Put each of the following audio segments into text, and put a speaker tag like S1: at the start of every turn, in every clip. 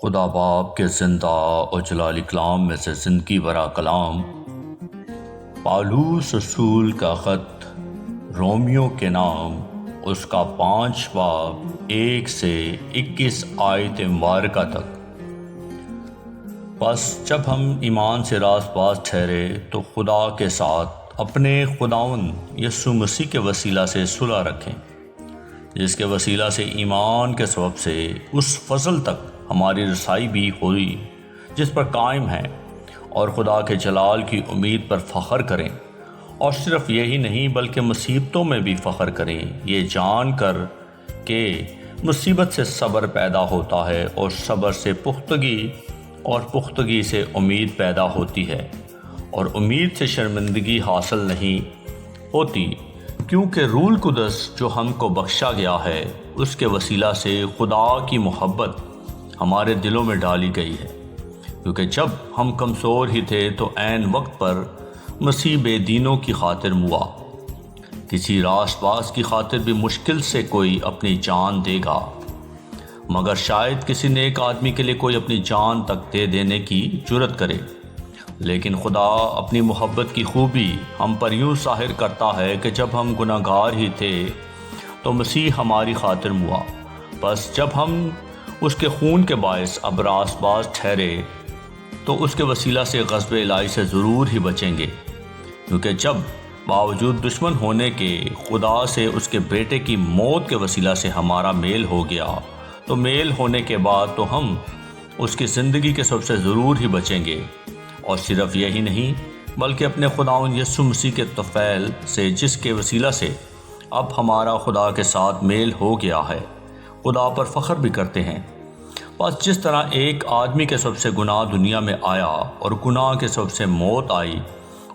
S1: خدا باپ کے زندہ اور جلالی کلام میں سے زندگی برا کلام، پالوس رسول کا خط رومیو کے نام، اس کا 5 باب 1 سے 21 آیت مبارکہ تک۔ بس جب ہم ایمان سے راست باز ٹھہرے تو خدا کے ساتھ اپنے خداوند یسوع مسیح کے وسیلہ سے صلح رکھیں، جس کے وسیلہ سے ایمان کے سبب سے اس فضل تک ہماری رسائی بھی ہوئی جس پر قائم ہیں، اور خدا کے جلال کی امید پر فخر کریں، اور صرف یہی نہیں بلکہ مصیبتوں میں بھی فخر کریں، یہ جان کر کہ مصیبت سے صبر پیدا ہوتا ہے، اور صبر سے پختگی، اور پختگی سے امید پیدا ہوتی ہے، اور امید سے شرمندگی حاصل نہیں ہوتی، کیونکہ روح القدس جو ہم کو بخشا گیا ہے اس کے وسیلہ سے خدا کی محبت ہمارے دلوں میں ڈالی گئی ہے، کیونکہ جب ہم کمزور ہی تھے تو عین وقت پر مسیح بے دینوں کی خاطر موا۔ کسی راست باز کی خاطر بھی مشکل سے کوئی اپنی جان دے گا، مگر شاید کسی نیک آدمی کے لیے کوئی اپنی جان تک دے دینے کی جرت کرے، لیکن خدا اپنی محبت کی خوبی ہم پر یوں ظاہر کرتا ہے کہ جب ہم گناہ گار ہی تھے تو مسیح ہماری خاطر موا۔ بس جب ہم اس کے خون کے باعث اب راست باز ٹھہرے تو اس کے وسیلہ سے غضب الہی سے ضرور ہی بچیں گے، کیونکہ جب باوجود دشمن ہونے کے خدا سے اس کے بیٹے کی موت کے وسیلہ سے ہمارا میل ہو گیا، تو میل ہونے کے بعد تو ہم اس کی زندگی کے سب سے ضرور ہی بچیں گے، اور صرف یہی نہیں بلکہ اپنے خداوند یسوع مسیح کے طفیل سے، جس کے وسیلہ سے اب ہمارا خدا کے ساتھ میل ہو گیا ہے، خدا پر فخر بھی کرتے ہیں۔ بس جس طرح ایک آدمی کے سب سے گناہ دنیا میں آیا اور گناہ کے سب سے موت آئی،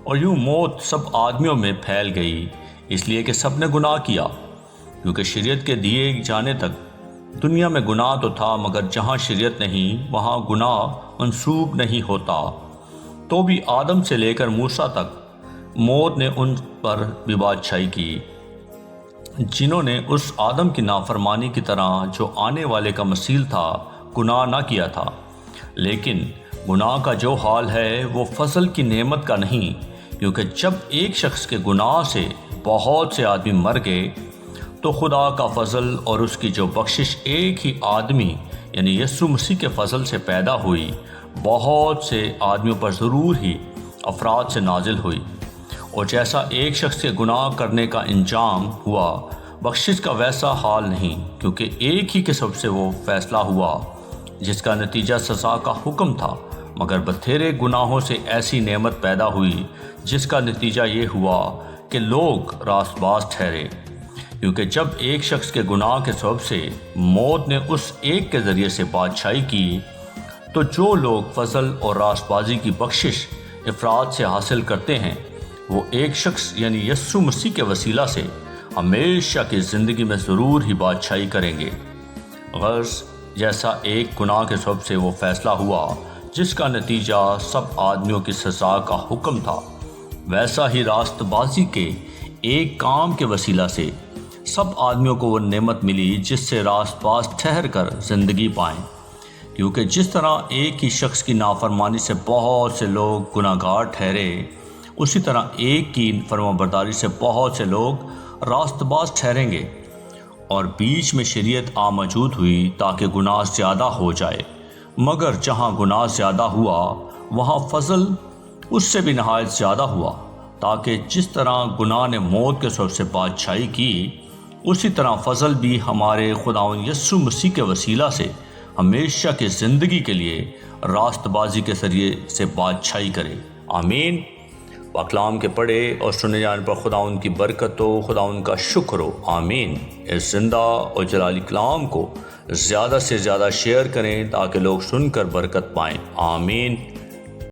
S1: اور یوں موت سب آدمیوں میں پھیل گئی، اس لیے کہ سب نے گناہ کیا، کیونکہ شریعت کے دیے جانے تک دنیا میں گناہ تو تھا، مگر جہاں شریعت نہیں وہاں گناہ منسوب نہیں ہوتا، تو بھی آدم سے لے کر موسیٰ تک موت نے ان پر بھی بادشاہی کی، جنہوں نے اس آدم کی نافرمانی کی طرح جو آنے والے کا مثیل تھا گناہ نہ کیا تھا۔ لیکن گناہ کا جو حال ہے وہ فضل کی نعمت کا نہیں، کیونکہ جب ایک شخص کے گناہ سے بہت سے آدمی مر گئے تو خدا کا فضل اور اس کی جو بخشش ایک ہی آدمی یعنی یسوع مسیح کے فضل سے پیدا ہوئی بہت سے آدمیوں پر ضرور ہی افراد سے نازل ہوئی۔ اور جیسا ایک شخص کے گناہ کرنے کا انجام ہوا، بخشش کا ویسا حال نہیں، کیونکہ ایک ہی کے سب سے وہ فیصلہ ہوا جس کا نتیجہ سزا کا حکم تھا، مگر بتھیرے گناہوں سے ایسی نعمت پیدا ہوئی جس کا نتیجہ یہ ہوا کہ لوگ راست باز ٹھہرے، کیونکہ جب ایک شخص کے گناہ کے سبب سے موت نے اس ایک کے ذریعے سے بادشاہی کی، تو جو لوگ فضل اور راست بازی کی بخشش افراد سے حاصل کرتے ہیں وہ ایک شخص یعنی یسوع مسیح کے وسیلہ سے ہمیشہ کی زندگی میں ضرور ہی بادشاہی کریں گے۔ غرض جیسا ایک گناہ کے سبب سے وہ فیصلہ ہوا جس کا نتیجہ سب آدمیوں کی سزا کا حکم تھا، ویسا ہی راست بازی کے ایک کام کے وسیلہ سے سب آدمیوں کو وہ نعمت ملی جس سے راست باز ٹھہر کر زندگی پائیں، کیونکہ جس طرح ایک ہی شخص کی نافرمانی سے بہت سے لوگ گناہ گار ٹھہرے، اسی طرح ایک کی فرمانبرداری سے بہت سے لوگ راست باز ٹھہریں گے۔ اور بیچ میں شریعت موجود ہوئی تاکہ گناہ زیادہ ہو جائے، مگر جہاں گناہ زیادہ ہوا وہاں فضل اس سے بھی نہایت زیادہ ہوا، تاکہ جس طرح گناہ نے موت کے سبب سے بادشاہی کی، اسی طرح فضل بھی ہمارے خداوند یسوع مسیح کے وسیلہ سے ہمیشہ کی زندگی کے لیے راست بازی کے ذریعے سے بادشاہی کرے۔ آمین۔ کلام کے پڑھے اور سنے جانے پر خداوند کی برکت ہو، خداوند کا شکر ہو۔ آمین۔ اس زندہ اور جلالی کلام کو زیادہ سے زیادہ شیئر کریں تاکہ لوگ سن کر برکت پائیں۔ آمین۔